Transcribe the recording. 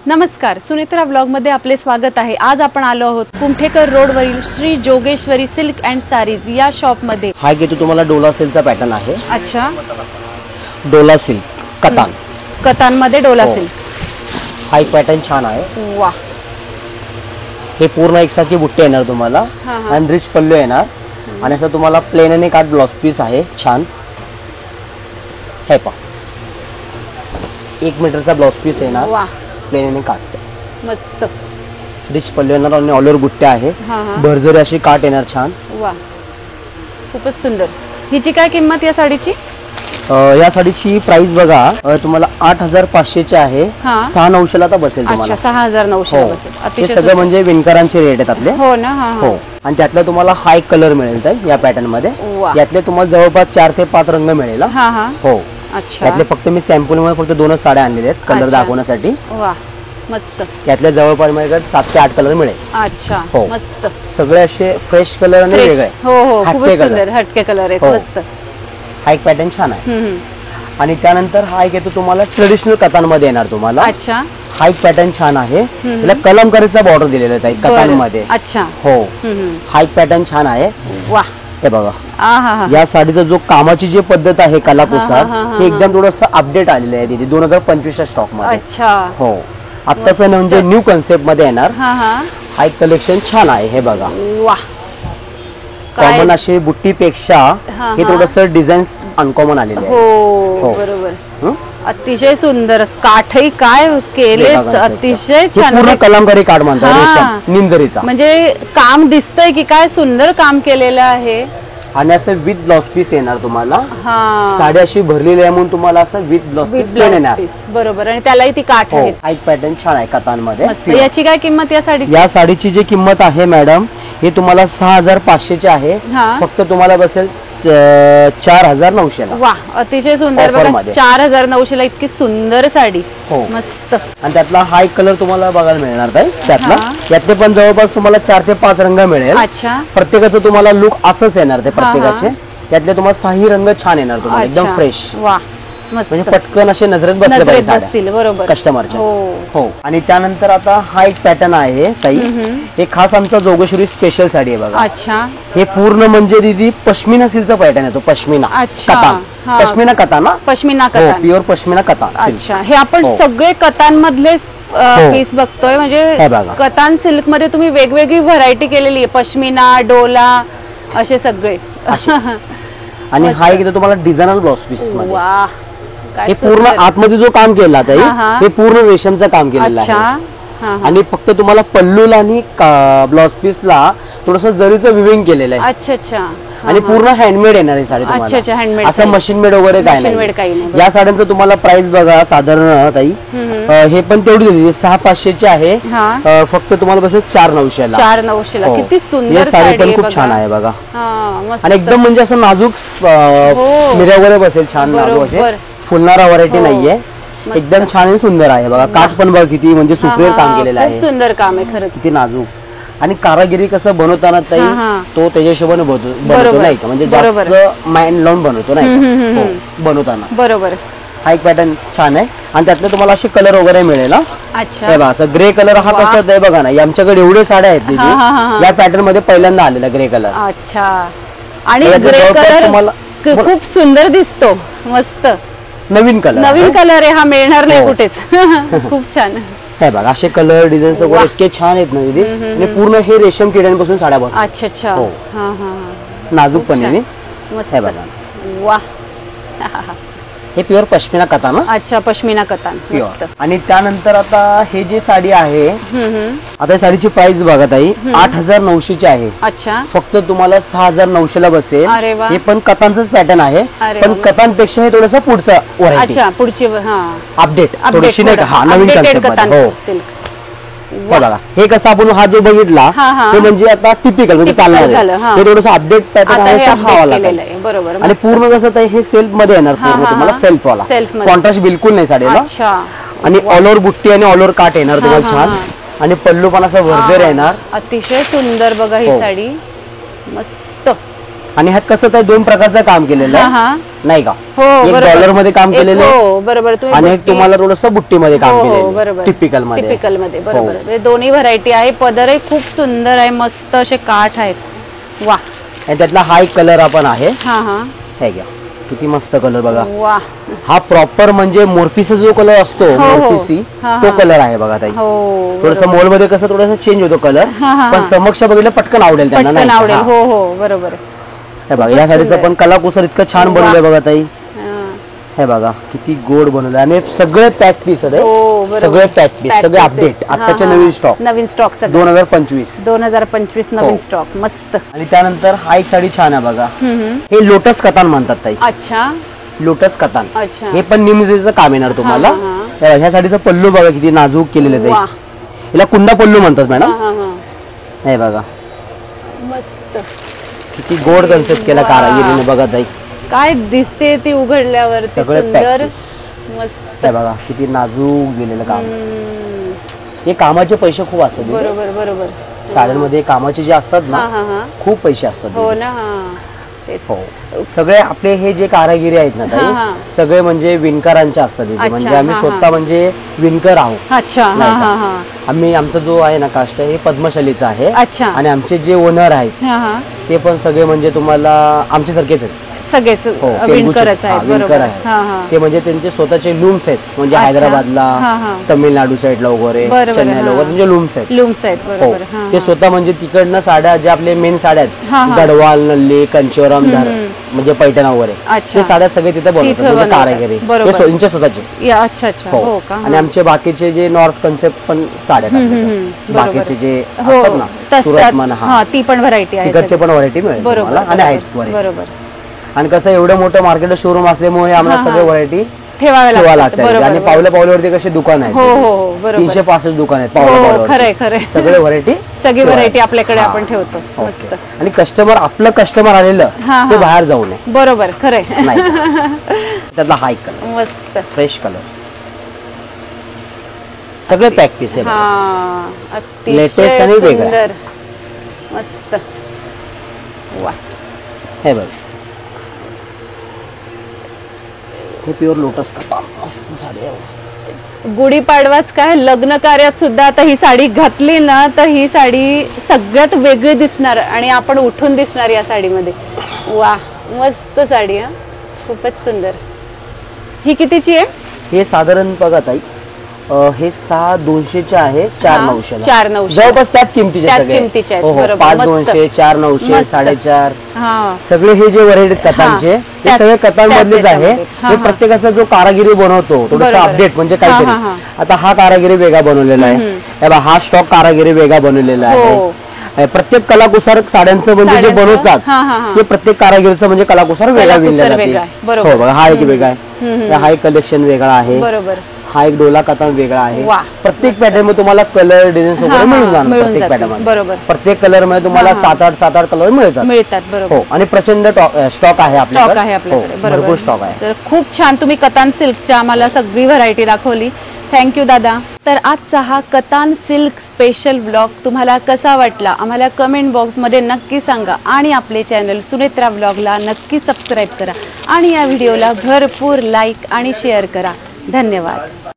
नमस्कार, सुनेत्रा ब्लॉग मध्ये आपले स्वागत आहे। आज आपण आलो आहोत कुमठेकर रोड वरील Shri Jogeshwari silk and sarees या शॉप मध्ये। हा घेतो तुम्हाला डोला सिल्कचा पॅटर्न आहे। अच्छा, डोला सिल्क कतान, कतान मध्ये डोला सिल्क। हा एक पॅटर्न छान आहे। वाह, हे पूर्ण एकसारखी बुट्टी येणार तुम्हाला आणि रिच पल्लू येणार आणि असं तुम्हाला प्लेन आणि काट ब्लाउज पीस आहे छान। हे पहा 1 मीटरचा ब्लाउज पीस येणार। वाह, प्लेन आणि काट मस्त। रिच पल्लू येणार आणि ऑल ओव्हर बुट्ट्या आहे। भरजरी अशी काट येणार छान। वाह, खूपच सुंदर। हिची काय किंमत या साडीची? या साडीची प्राइस बघा तुम्हाला 8500 ची आहे। 6900 ला आता बसेल तुम्हाला। अच्छा, 6900 ला बसेल। हे अतिशय सगळे म्हणजे विणकरांचे रेट आहेत आपले। हो ना। हो, आणि त्यातला तुम्हाला हा एक कलर मिळेल ताई या पॅटर्न मध्ये। यातले तुम्हाला जवळपास 4 ते 5 रंग मिळेल। हो, अच्छा। यातले फक्त मी सॅम्पल मध्ये फक्त 2च साड्या आणलेल्या आहेत कलर दाखवण्यासाठी। वाह, मस्त। यातल्या जवळपास मला 7 ते 8 कलर मिळेल। अच्छा, हो, मस्त। सगळे असे फ्रेश कलर आणि वेगळे। हो, खूपच सुंदर हटके कलर आहेत। मस्त। हा एक पॅटर्न छान आहे। आणि त्यानंतर हा एक येतो तुम्हाला ट्रेडिशनल कतान मध्ये येणार तुम्हाला। अच्छा, हा एक पॅटर्न छान आहे। त्याला कलमकारीचा बॉर्डर दिलेला आहे कतान मध्ये। अच्छा, हो, हा एक पॅटर्न छान आहे। वाह, हे बघा या साडीचा जो कामाची जी पद्धत आहे कलाकुसर हे एकदम थोडस अपडेट आलेलं आहे तिथे 2025 च्या स्टॉक मध्ये। अच्छा, हो, आत्ताच म्हणजे न्यू कन्सेप्ट मध्ये येणार। हा एक कलेक्शन छान आहे। हे बघा, वाह, कॉमन अशी बुट्टी पेक्षा हे थोडस डिझाईन अनकॉमन आलेले आहे। हो, बरोबर। अतिशय सुंदर काठही काय केले, अतिशय छान। पूर्ण कलमकारी काठ म्हणतात रेशम निंजरीचा। म्हणजे काम दिसतंय की काय सुंदर काम केलेलं आहे। आणि असं विथ ब्लाउज पीस येणार तुम्हाला। साडी अशी भरलेली आहे म्हणून तुम्हाला असं विथ ब्लाउज पीस येणार। बरोबर, आणि त्यालाही ती काठ आहे। हा एक पॅटर्न छान आहे कतान मध्ये। याची काय किंमत या साडीची? या साडीची जी किंमत आहे मॅडम हे तुम्हाला 6500 ची आहे। फक्त तुम्हाला बसेल 4900 ला। वाह, अतिशय सुंदर बघा, 4900 ला इतकी सुंदर साडी। हो, मस्त। आणि त्यातला हा एक कलर तुम्हाला बघायला मिळणार ताई त्यातला। यातले पण जवळपास तुम्हाला 4 ते 5 रंग मिळेल। अच्छा, प्रत्येकाचं तुम्हाला लुक असंच येणार ते प्रत्येकाचे। यातले तुम्हाला 6 रंग छान येणार तुम्हाला एकदम फ्रेश। वाह, मस्त। म्हणजे पटकन असे नजरेत बसले पाहिजे बरोबर कस्टमरच्या। हो, आणि त्यानंतर आता हा एक पॅटर्न आहे ताई। हे खास आमचा जोगेश्वरी स्पेशल साडी आहे बघा। अच्छा, हे पूर्ण म्हणजे दीदी पश्मिना सिल्कचा पॅटर्न येतो। पश्मिना कतान, पश्मिना कतान, पश्मिना कतान, प्युअर पश्मिना कतान। अच्छा, हे आपण सगळे कतान मधले पीस बघतोय। म्हणजे कतान सिल्क मध्ये तुम्ही वेगवेगळी व्हरायटी केलेली आहे, पश्मिना, डोला असे सगळे। आणि हा एक तुम्हाला डिझायनर ब्लाउज पीस मध्ये। वाह, हे पूर्ण आतमध्ये जो काम केला ताई हे पूर्ण रेशमचं काम केलेलं आहे। आणि फक्त तुम्हाला पल्लूला आणि ब्लाउज पीसला थोडस जरीचं विविंग केलेलं आहे। अच्छा, अच्छा। आणि पूर्ण हँडमेड येणार ही साडी तुम्हाला, असं मशीन मेड वगैरे काय नाही। या साड्यांचं तुम्हाला प्राइस बघा साधारण ताई हे पण तेवढी दिली 6500 ची आहे। फक्त तुम्हाला बसेल 4900 ला। 4900 ला। किती सुंदर साडी पण खूप छान आहे बघा। आणि एकदम म्हणजे असं नाजूक मिऱ्या वगैरे बसेल छान नाजूक असे फुलणारा व्हरायटी नाहीये। एकदम छान आणि सुंदर आहे बगा। काठ पण बघ किती म्हणजे सुप्रियर काम केलेलं आहे। खूप सुंदर काम आहे खरंच, किती नाजूक। आणि कारागिरी कसं बनवताना ताई तो त्याच्या हिशोबाने बनवतो नाही का, म्हणजे जास्त माइंड लावून बनवतो नाही बनवताना। बरोबर। हा एक पॅटर्न छान आहे आणि त्यातले तुम्हाला असे कलर वगैरे मिळेल। अच्छा, हे बघा असं ग्रे कलर हा कसा आहे बघा ना, आमच्याकडे एवढे साड्या आहेत या पॅटर्न मध्ये पहिल्यांदा आलेला ग्रे कलर। अच्छा, आणि ग्रे कलर खूप सुंदर दिसतो, मस्त नवीन कलर आहे हा, मिळणार नाही कुठेच। खूप छान आहे बघा, असे कलर डिझाईन्स वगैरे इतके छान आहेत ना दीदी। आणि पूर्ण हे रेशम किड्यांपासून साड्या बनवतात। अच्छा, अच्छा, नाजूक पण आहे बघा। वाह, हे प्युअर पश्मिना कतान। अच्छा, पश्मिना कतान। आणि त्यानंतर आता हे जी साडी आहे आता या साडीची प्राइस बघा ताई 8900 ची आहे। अच्छा, फक्त तुम्हाला 6900 ला बसेल। हे पण कतानचंच पॅटर्न आहे, पण कतान पेक्षा हे थोडंसं पुढचं व्हरायटी। अच्छा, पुढची अपडेट थोडीशी नाही का, नवीन कन्सेप्ट मध्ये। बघा हे कसं आपण हा जो बघितला हे म्हणजे आता टिपिकल म्हणजे चालणार आहे। हे थोडंसं अपडेट पॅटर्न आहे बरोबर। आणि पूर्ण कसं हे सेल्फ मध्ये येणार पूर्ण तुम्हाला सेल्फ वाला, कॉन्ट्रास्ट बिलकुल नाही साडीला। आणि ऑल ओव्हर बुट्टी आणि ऑल ओव्हर काट येणार तुम्हाला छान। आणि पल्लू पण असं भरभर येणार। अतिशय सुंदर बघा ही साडी, मस्त। आणि ह्यात कसं तर दोन प्रकारचं काम केलेलं हा आहे हा नाही का, हो एक बरोबर. डॉलर मध्ये काम एक- केलेलं आहे हो बरोबर तुम्ही आणि एक बुट्टी- तुम्हाला थोडंसं बुट्टीमध्ये काम हो, हो, केलेलं बरोबर. टिपिकल मध्ये. टिपिकल मध्ये हो. बरोबर म्हणजे दोन्ही व्हरायटी आहे. पदरही खूप सुंदर आहे, मस्त असे काठ आहेत. वा आणि त्यातला हा एक कलर आपण आहे, हा हा हे घ्या किती मस्त कलर बघा. वा हा प्रॉपर म्हणजे मोरपीचा जो कलर असतो हो, हो. मोरपीसी हा, तो हा. कलर आहे बघा ताई. हो थोडस मॉल मध्ये कसं थोडस चेंज होतो कलर, हा, हा, पण हा. समक्ष बघितलं पटकन आवडेल त्यांना पटकन नाही आवडेल. का? हो हो बरोबर आहे. हा. हे बघा या साडीचं पण कलाकुसर इतकं छान बनवलंय बघा ताई. हा. हे बघा किती गोड बनवलं आणि सगळे पॅक पीस हो, आहे, बरोबर. सगळे पॅक पीस, Pack सगळे piece अपडेट आहे. आताचे हा, हा. नवीन स्टॉक नवीन स्टॉक सगळं 2025. 2025 नवीन हो. स्टॉक मस्त. आणि त्यानंतर हा एक साडी छान आहे बघा, हे लोटस कतान म्हणतात ताई. अच्छा लोटस कतान अच्छा हे पण निमरीचं काम येणार तुम्हाला. हा, हा, हे बघा, ह्या साडीचं पल्लू बघा किती नाजूक केलेलं आहे वा. ताई. हिला कुंदा पल्लू म्हणतात मॅडम. हा, हा. हे बघा मस्त किती गोड कन्सेप्ट केला वा. कारागिरीने बघा ताई. काय दिसते ती उघडल्यावर सगळे सुंदर पॅकेज मस्त. हे बघा किती नाजूक दिलेलं काम. हे कामाचे पैसे खूप असतात इथे. बरोबर बरोबर. साड्यांमध्ये कामाचे जे असतात हा ना हा हा खूप पैसे असतात हो तिथे. ना हा तेच. हो सगळे आपले हे जे कारागिरी आहेत ना हा, हा. ताई सगळे म्हणजे विणकरांचे असतात इथे. अच्छा, म्हणजे आम्ही हा, स्वतः हा. म्हणजे विणकर आहोत. अच्छा हा नाही का? हा हा आम्ही आमचा जो आहे ना कास्ट हे पद्मशालीचा आहे. अच्छा. आणि आमचे जे ओनर आहेत हा हा ते पण सगळे म्हणजे तुम्हाला आमचे सारखेच आहेत. सगळेच हो तेलुगूचे. विणकरच हा, आहेत विणकर बरोबर. आहेत. हा हा ते म्हणजे त्यांचे स्वतःचे लूम्स आहेत म्हणजे अच्छा. हैदराबादला हा, हा. तमिळनाडू साईडला वगैरे बरोबर, चेन्नईला हा. वगैरे त्यांचे लूम्स आहेत. लूम्स आहेत हो बरोबर. हा ते हा. स्वतः म्हणजे तिकडनं साड्या ज्या आपले मेन साड्या हा, आहेत हा. गडवाल नल्ली कंचीवरम धर म्हणजे पैठण वगैरे अच्छा. ते साड्या सगळे तिथे बनवतात तिथं म्हणजे बनवतात. कारागिरी बरोबर. ते त्यांचे स्वतःचे. या अच्छा अच्छा हो हो का आणि आमचे बाकीचे जे नॉर्थ कन्सेप्ट पण साड्या आहेत आपल्याकडे. बरोबर. बाकीचे जे हो असतात ना सुरत म्हणा हा ती पण व्हरायटी आहे तिकडचे सगळी. पण व्हरायटी मिळेल बरोबर तुम्हाला आणि आहेत बरोबर, variety. बरोबर आणि कसं एवढं मोठं मार्केट शोरूम असल्यामुळे आम्हाला हा, सगळे हा. व्हरायटी ठेवावे ठेवा लागतात लागतात. आणि बरोबर पावल्या पावल्यावरती कसे दुकान आहेत हो हो हो बरोबर 365 दुकान आहेत हो पावल्या खरंय पावल्यावरती. खरंय सगळे व्हरायटी सगळी व्हरायटी आपल्याकडे हा. आपण ठेवतो ओके. मस्त. आणि कस्टमर आपलं कस्टमर आलेलं हा, ते हा. बाहेर जाऊ नये बरोबर खरंय नाही त्यातला हाय कलर मस्त फ्रेश कलर सगळे पॅक पीस आहे हा अतिशय Latest आणि वेगळं. सुंदर मस्त वा हे बघ हे प्युअर लोटस कपाल मस्त साडी आहे. गुढीपाडवाच काय लग्न कार्यात सुद्धा आता ही साडी घातली ना तर ही साडी सगळ्यात वेगळी दिसणार आणि आपण उठून दिसणार या साडीमध्ये. वा मस्त साडी हा खूपच सुंदर. ही कितीची आहे? हे साधारण बघा ताई हे 6,200 आहे 4,900 4,900 जवळपास त्याच किमतीचे त्याच सगळे. किमतीचे आहेत, हो, हो. बरोबर. 5,200 4,900 मस्त. 4,500 हा सगळे हे जे व्हरायटी कथांचे हे त्याच- सगळे कथांमधलेच त्याच आहे. याच्यामध्ये. हा, हे हा. प्रत्येकाचा जो कारागिरी बनवतो थोडस बरोबर. अपडेट म्हणजे हा, काहीतरी. हा, हा. आता हा कारागिरी वेगळा बनवलेला आहे हे बघा, हा स्टॉक कारागिरी वेगळा बनवलेला हो. आहे. प्रत्येक कलाकुसार साड्यांचं म्हणजे जे साड्यांचं? बनवतात हा, हा, हा. ते प्रत्येक कारागिरीचं म्हणजे कलाकुसार वेगळा कलाकुसर विणलेला वेगळा आहे. आहे, बरोबर. हो बघा हा एक वेगळा आहे हा एक कलेक्शन वेगळा आहे. बरोबर हा एक डोला कथान वेगळा आहे. वा. प्रत्येक पॅटर्न मध्ये तुम्हाला कलर डिझाईन हा, वगैरे हा, मिळून जाणार मिळून प्रत्येक जातील. पॅटर्न मध्ये. बरोबर. प्रत्येक कलर मध्ये तुम्हाला 7-8 कलर मिळतात. बरोबर हो आणि प्रचंड स्टॉक आहे स्टॉक आहे आपल्याकडे. आपल्याकडे हो, बरोबर भरपूर स्टॉक आहे. तर खूप छान तुम्ही कतान सिल्कच्या आम्हाला सगळी व्हरायटी दाखवली. थँक्यू दादा. तर आजचा हा कतान सिल्क स्पेशल ब्लॉग तुम्हाला कसा वाटला आम्हाला कमेंट बॉक्समध्ये नक्की सांगा आणि आपले चॅनल सुनेत्रा ब्लॉगला नक्की सबस्क्राईब करा आणि या व्हिडिओला भरपूर लाईक आणि शेअर करा. धन्यवाद.